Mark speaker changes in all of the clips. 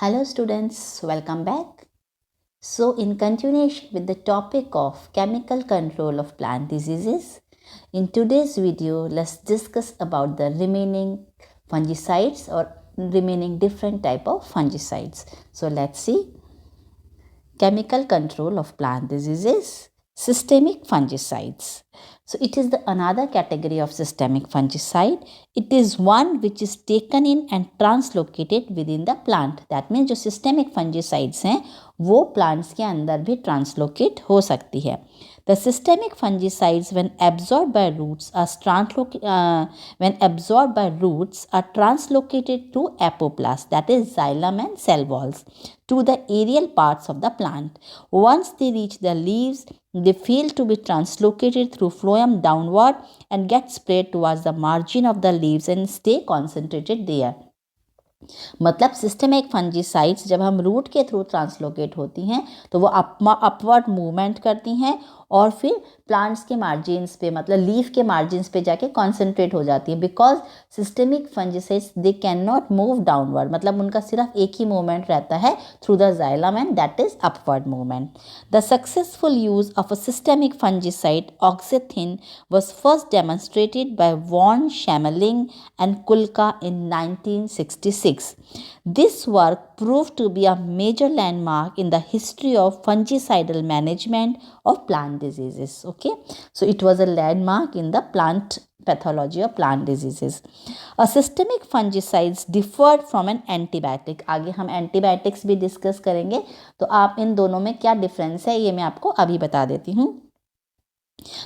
Speaker 1: Hello students, welcome back. So in continuation with the topic of chemical control of plant diseases, in today's video let's discuss about the remaining fungicides or remaining different type of fungicides. So let's see. Chemical control of plant diseases, systemic fungicides. So it is the another category of systemic fungicide. It is one which is taken in and translocated within the plant. That means जो systemic fungicides हैं वो plants के अंदर भी translocate हो सकती है. The systemic fungicides when absorbed by roots are translocated to apoplast, that is xylem and cell walls, to the aerial parts of the plant. Once they reach the leaves, they fail to be translocated through phloem downward and get spread towards the margin of the leaves and stay concentrated there. मतलब systemic fungicides जब हम root के through translocate होती हैं तो वो upward movement करती हैं और फिर प्लांट्स के मार्जिन्स पे मतलब लीफ के मार्जिन्स पे जाके कॉन्सेंट्रेट हो जाती है because systemic fungicides they can not move downward मतलब उनका सिर्फ एक ही मूवमेंट रहता है through the xylem and that is upward movement. The successful use of a systemic fungicide oxathiin was first demonstrated by von Schmeling and Kulka in 1966. This work proved to be a major landmark in the history of fungicidal management of plant diseases. Okay, so it was a landmark in the plant pathology of plant diseases. A systemic fungicides differed from an antibiotic. आगे हम antibiotics भी discuss करेंगे तो आप इन दोनों में क्या difference है ये मैं आपको अभी बता देती हूँ.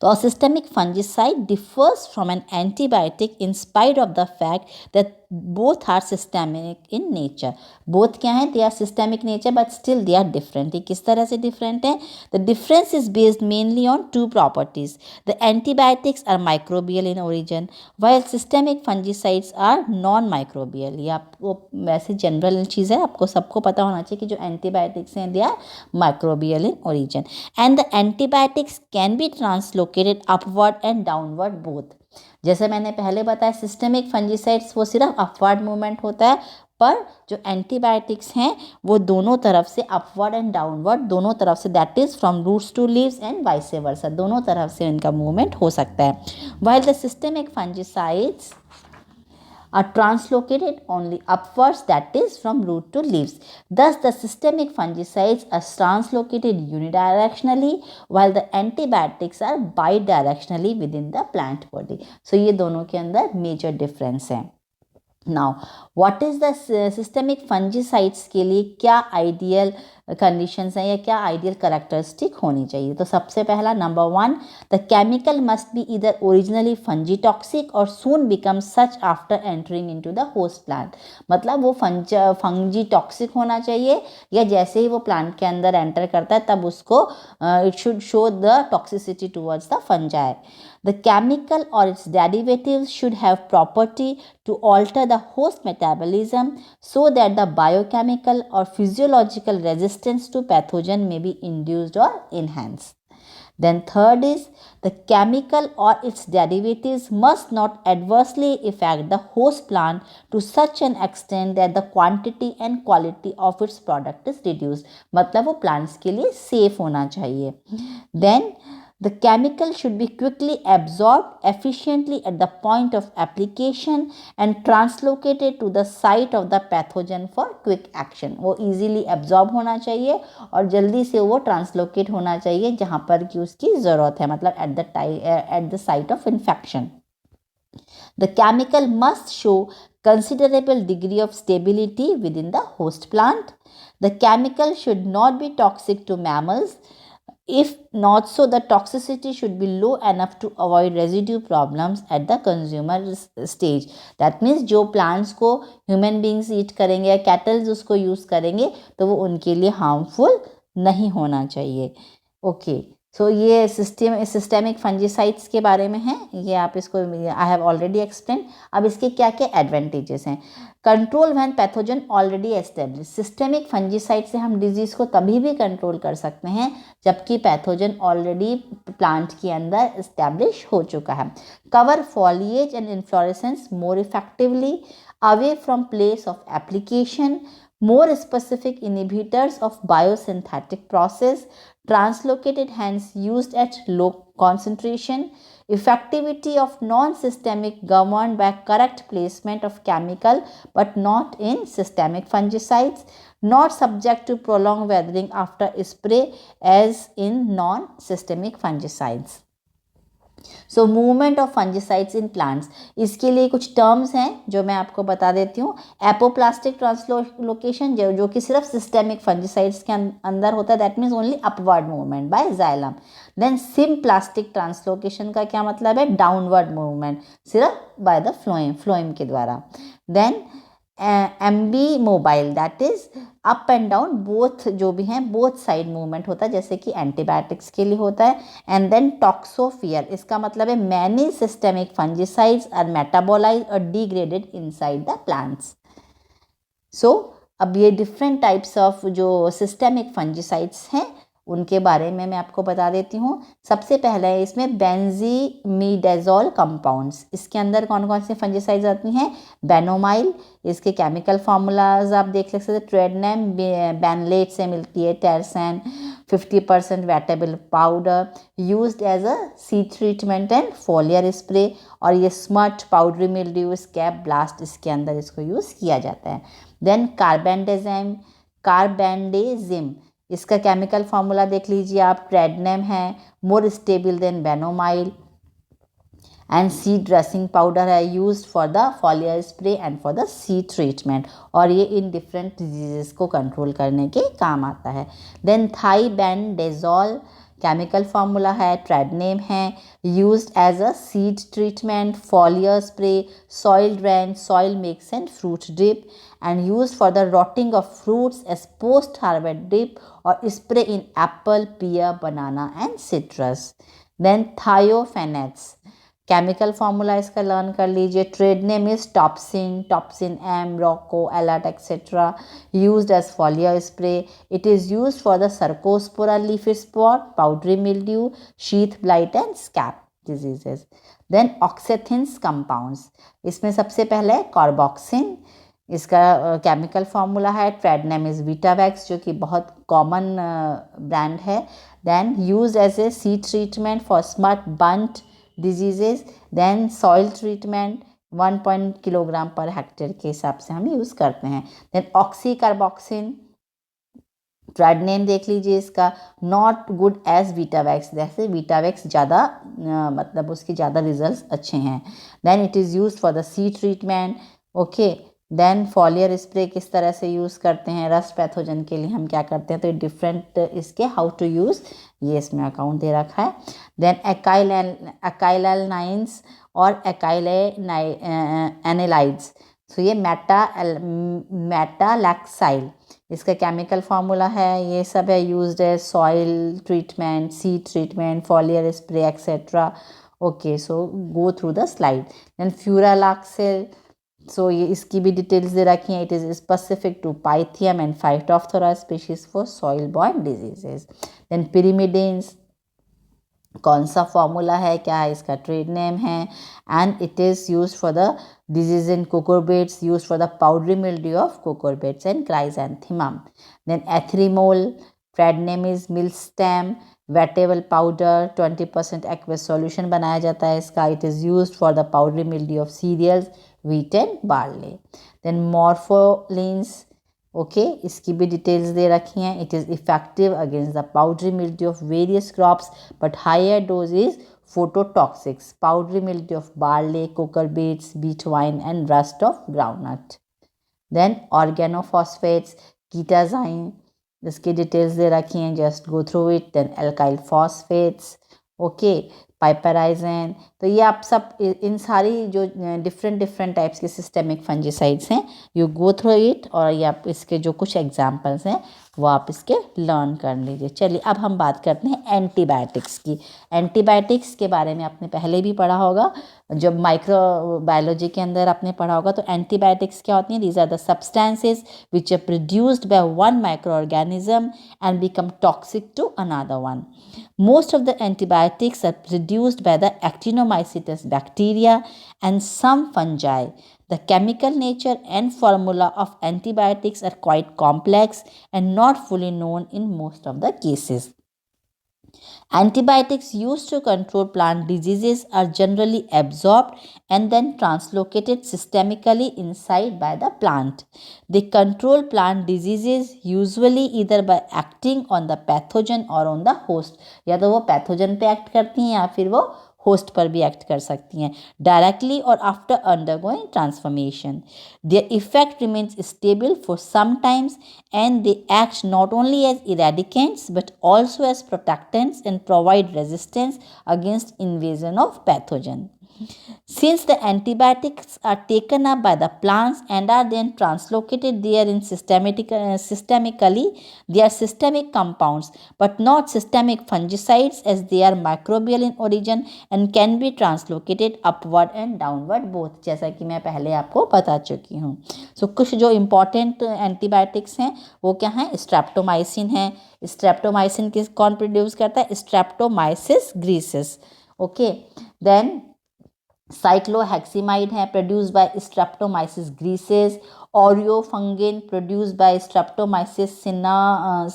Speaker 1: So a systemic fungicide differs from an antibiotic in spite of the fact that both are systemic in nature. Both क्या हैं? They are systemic nature but still they are different. ये किस तरह से different है? The difference is based mainly on two properties. The antibiotics are microbial in origin while systemic fungicides are non-microbial. ये आपको वैसे जनरल चीज़ है, आपको सबको पता होना चाहिए कि जो antibiotics हैं they are microbial in origin and the antibiotics can be translocated upward and downward both. जैसे मैंने पहले बताया सिस्टमिक फंजीसाइड्स वो सिर्फ अपवर्ड मूवमेंट होता है पर जो एंटीबायोटिक्स हैं वो दोनों तरफ से अपवर्ड एंड डाउनवर्ड दोनों तरफ से that is from roots to leaves and vice versa दोनों तरफ से इनका मूवमेंट हो सकता है. While the systemic fungicides are translocated only upwards, that is from root to leaves. Thus the systemic fungicides are translocated unidirectionally while the antibiotics are bidirectionally within the plant body. So ये दोनों के अंदर major difference है. Now what is the systemic fungicides के लिए क्या ideal conditions हैं या क्या आइडियल करेक्टरिस्टिक होनी चाहिए. तो सबसे पहला number 1 the chemical must be either originally fungitoxic और soon become such after entering into the host plant. मतलब वो फंजीटॉक्सिक होना चाहिए या जैसे ही वो प्लांट के अंदर एंटर करता है तब उसको it should show the toxicity towards the fungi. The chemical or its derivatives should have property to alter the host metabolism so that the biochemical or physiological resistance to pathogen may be induced or enhanced. Then third is the chemical or its derivatives must not adversely affect the host plant to such an extent that the quantity and quality of its product is reduced. मतलब वो plants के लिए safe होना चाहिए. Then the chemical should be quickly absorbed efficiently at the point of application and translocated to the site of the pathogen for quick action. वो easily absorb होना चाहिए और जल्दी से वो translocate होना चाहिए जहाँ पर कि उसकी ज़रूरत है मतलब at the site of infection. The chemical must show considerable degree of stability within the host plant. The chemical should not be toxic to mammals. If not so, the toxicity should be low enough to avoid residue problems at the consumer stage. That means जो plants को human beings eat करेंगे या cattle उसको use करेंगे तो वो उनके लिए harmful नहीं होना चाहिए. Okay. सो ये सिस्टेमिक फंजीसाइड्स के बारे में है. ये आप इसको आई हैव ऑलरेडी एक्सप्लेन. अब इसके क्या क्या एडवांटेजेस हैं. Control when pathogen already establish. Systemic fungicide से हम डिजीज़ को तभी भी कंट्रोल कर सकते हैं जबकि पैथोजन ऑलरेडी प्लांट के अंदर एस्टेब्लिश हो चुका है. Cover foliage and inflorescence more effectively, away from place of application, More specific inhibitors of biosynthetic process, translocated hence used at low concentration, effectivity of non-systemic governed by correct placement of chemical but not in systemic fungicides, not subject to prolonged weathering after spray as in non-systemic fungicides. So movement of fungicides in plants, इसके लिए कुछ terms हैं जो मैं आपको बता देती हूँ. एपोप्लास्टिक ट्रांसलोकेशन जो कि सिर्फ सिस्टेमिक फंजिसाइड्स के अंदर होता है, that means only upward movement by xylem. Then symplastic translocation का क्या मतलब है, डाउनवर्ड मूवमेंट सिर्फ बाय द फ्लोएम के द्वारा. Then ambimobile that is up and down both, जो भी हैं बोथ साइड मूवमेंट होता है जैसे कि एंटीबायोटिक्स के लिए होता है. एंड देन टॉक्सोफियर, इसका मतलब है many systemic fungicides are metabolized और degraded inside the plants. So अब ये डिफरेंट टाइप्स ऑफ जो सिस्टेमिक फंजिसाइड्स हैं उनके बारे में मैं आपको बता देती हूँ. सबसे पहले है इसमें बेंजीमीडाजोल कंपाउंड्स. इसके अंदर कौन कौन से फंजिसाइड्स आती हैं, बेनोमाइल, इसके केमिकल फार्मूलाज आप देख सकते हैं. ट्रेडनेम बैनलेट से मिलती है. Tersan 50% wettable powder used as a seed treatment and foliar spray. और ये smut, powdery mildew, scab, blast, इसके अंदर इसको यूज़ किया जाता है. देन कार्बेंडेजिम, इसका केमिकल फार्मूला देख लीजिए आप. ट्रेडनेम है, more stable than benomyl. And seed dressing powder है, use for the foliar spray and for the seed treatment. और ये इन डिफरेंट डिजीजेस को कंट्रोल करने के काम आता है. देन थाईबेंडेजोल केमिकल फार्मूला है. ट्रेडनेम है, used as a seed treatment, foliar spray, soil drench, soil mix and fruit drip. and used for the rotting of fruits as post-harvest dip or spray in apple, pear, banana and citrus. Then thiophenates, chemical formula इसका learn कर लीजिए. Trade name is Topsin M, Roko, Alert etcetera. Used as foliar spray. It is used for the cercospora leaf spot, powdery mildew, sheath blight and scab diseases. Then oxathiins compounds, इसमें सबसे पहले carboxin, इसका chemical formula है. ट्रेडनेम is Vitavax, जो कि बहुत common brand है. Then use as a seed treatment for smut, bunt diseases. Then soil treatment 1 kilogram per hectare के हिसाब से हम यूज़ करते हैं. देन ऑक्सी कार्बोक्सिन, ट्रेडनेम देख लीजिए इसका. नॉट गुड एज वीटावैक्स, जैसे वीटावैक्स ज़्यादा मतलब उसके ज़्यादा रिजल्ट्स अच्छे हैं. Then it is use for the seed treatment. Okay. Then foliar spray किस तरह से यूज़ करते हैं, रस्ट पैथोजन के लिए हम क्या करते हैं, तो डिफरेंट इसके हाउ टू यूज़ ये इसमें अकाउंट दे रखा है. देन एकाइलनाइंस और एनालाइड्स. सो ये मेटालैक्साइल, इसका केमिकल फार्मूला है. ये सब है यूज्ड है soil treatment, seed treatment, foliar spray etcetera. Okay, so go through the slide. Then furalaxyl, so ये इसकी भी डिटेल्स दे रखी हैं. It is specific to Pythium and Phytophthora species for soil borne diseases. Then pyrimidines, कौन सा formula है, क्या है इसका, ट्रेड नेम है. And it is use for the disease in cucurbits, use for the powdery mildew of cucurbits and chrysanthemum. Then एथ्रीमोल, trade name is Milstem, wettable powder 20% aqueous solution बनाया जाता है इसका. It is use for the powdery mildew of cereals, wheat and barley. Then morpholins, okay, इसकी भी details दे रखी हैं. It is effective against the powdery mildew of various crops but higher dose is phytotoxics. Powdery mildew of barley, cucurbits, beet vine and rust of groundnut. Then organophosphates, kitazin, इसकी details दे रखी हैं, just go through it. Then alkyl phosphates, okay, piperazine. तो ये आप सब इन सारी जो डिफरेंट टाइप्स के सिस्टेमिक फंजिसाइड्स हैं, यू गो थ्रू इट. और ये आप इसके जो कुछ एग्जांपल्स हैं वो आप इसके लर्न कर लीजिए. चलिए अब हम बात करते हैं एंटीबायोटिक्स की. एंटीबायोटिक्स के बारे में आपने पहले भी पढ़ा होगा, जब माइक्रोबायोलॉजी के अंदर आपने पढ़ा होगा. तो एंटीबायोटिक्स क्या होती हैं, these are the substances which are produced by one micro organism and become toxic to another one. Most of the antibiotics are produced by the actinomycetes bacteria and some fungi. The chemical nature and formula of antibiotics are quite complex and not fully known in most of the cases. Antibiotics used to control plant diseases are generally absorbed and then translocated systemically inside by the plant. They control plant diseases usually either by acting on the pathogen or on the host. या तो वो pathogen पे act करती हैं या फिर वो host पर भी एक्ट कर सकती हैं डायरेक्टली और after undergoing transformation. Their effect remains stable for some times and they act not only as eradicants but also as protectants and provide resistance against invasion of pathogen. Since the antibiotics are taken up by the plants and are then translocated therein systemically, they are systemic compounds but not systemic fungicides as they are microbial in origin and can be translocated upward and downward both. जैसा कि मैं पहले आपको बता चुकी हूँ. So कुछ जो important antibiotics हैं वो क्या हैं? स्ट्रेप्टोमाइसिन है. स्ट्रेप्टोमाइसिन किस कौन प्रोड्यूस करता है? स्ट्रेप्टोमाइसिस ग्रीसिस. ओके, देन cycloheximide है produced by streptomyces griseus. Oreofungin produced by streptomyces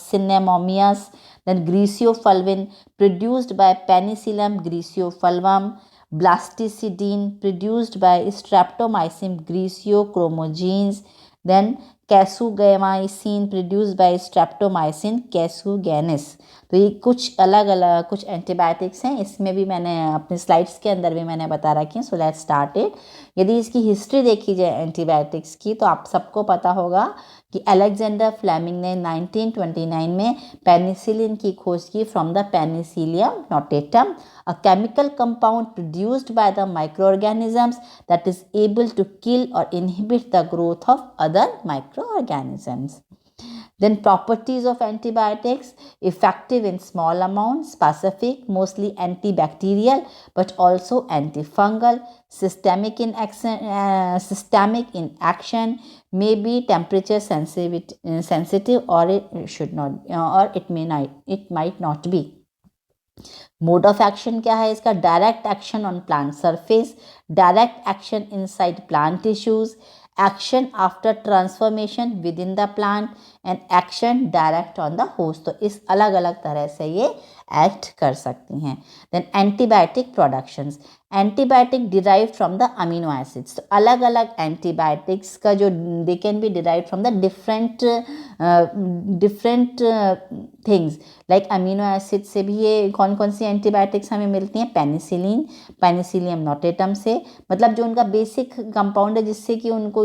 Speaker 1: cinnamomias. Then griseofulvin produced by penicillium griseofulvum. Blasticidine produced by streptomycin griseochromogenes. Then kasugamycin produced by streptomycin kasugaensis. तो ये कुछ अलग अलग कुछ antibiotics हैं. इसमें भी मैंने अपने स्लाइड्स के अंदर भी मैंने बता रखी हैं. So let's start it. यदि इसकी हिस्ट्री देखी जाए एंटीबायोटिक्स की तो आप सबको पता होगा कि अलेक्जेंडर फ्लेमिंग ने 1929 में पेनिसिलिन की खोज की from the Penicillium notatum, a chemical compound produced by the microorganisms that is able to kill or inhibit the growth of other microorganisms. Then properties of antibiotics: effective in small amounts, specific, mostly antibacterial but also antifungal, systemic in action, may be temperature sensitive or it should not or it might not be. Mode of action क्या है इसका? Direct action on plant surface, direct action inside plant tissues, action after transformation with in the plant and action direct on the host. तो इस अलग अलग तरह से ये एक्ट कर सकती हैं. Then antibiotic productions. Antibiotic derive from the amino acids. तो अलग अलग एंटीबायोटिक्स का जो they can be derive from the different things like amino acid से भी ये कौन कौन सी एंटीबायोटिक्स हमें मिलती हैं? पेनिसिलिन, पेनिसिलियम नोटेटम से, मतलब जो उनका बेसिक कंपाउंड है जिससे कि उनको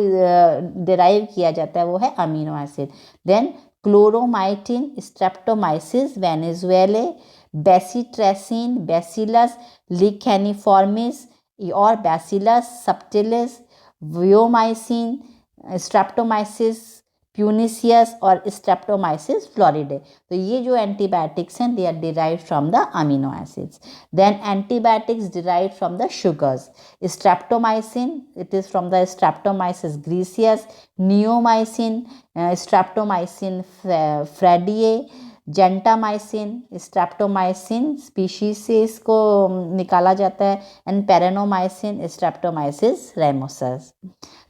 Speaker 1: डिराइव किया जाता है वो है amino acid. Then chloromycetin, Streptomyces venezuelae, bacitracin, Bacillus licheniformis और बैसिलस सब्टिलिस, वियोमाइसिन, स्ट्रेप्टोमाइसिस प्यूनिसियस और स्ट्रेप्टोमाइसिस फ्लोरिडे. तो ये जो एंटीबायोटिक्स हैं they are derived from the amino acids. Then antibiotics derived from the sugars. Streptomycin it is from the Streptomyces griseus, neomycin streptomycin fradiae, gentamicin streptomycin species से इसको निकाला जाता है, and paromomycin Streptomyces rimosus.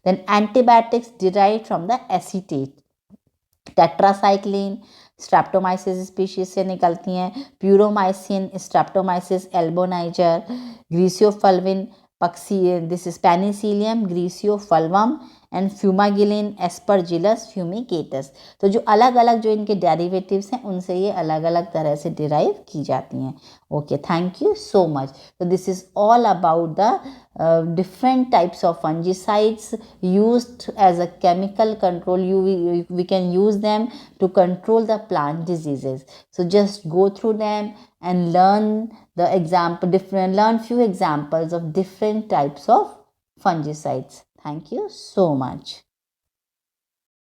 Speaker 1: Then antibiotics derived from the acetate. Tetracycline Streptomyces species से निकलती हैं, puromycin Streptomyces alboniger, griseofulvin पक्सी this is Penicillium griseofulvum and fumagillin Aspergillus fumigatus. तो जो अलग अलग जो इनके डेरिवेटिव्स हैं उनसे ये अलग अलग तरह से डिराइव की जाती हैं. Okay, thank you so much. तो this is all about the different types of fungicides used as a chemical control. We can use them to control the plant diseases. So just go through them and learn learn few examples of different types of fungicides. Thank you so much.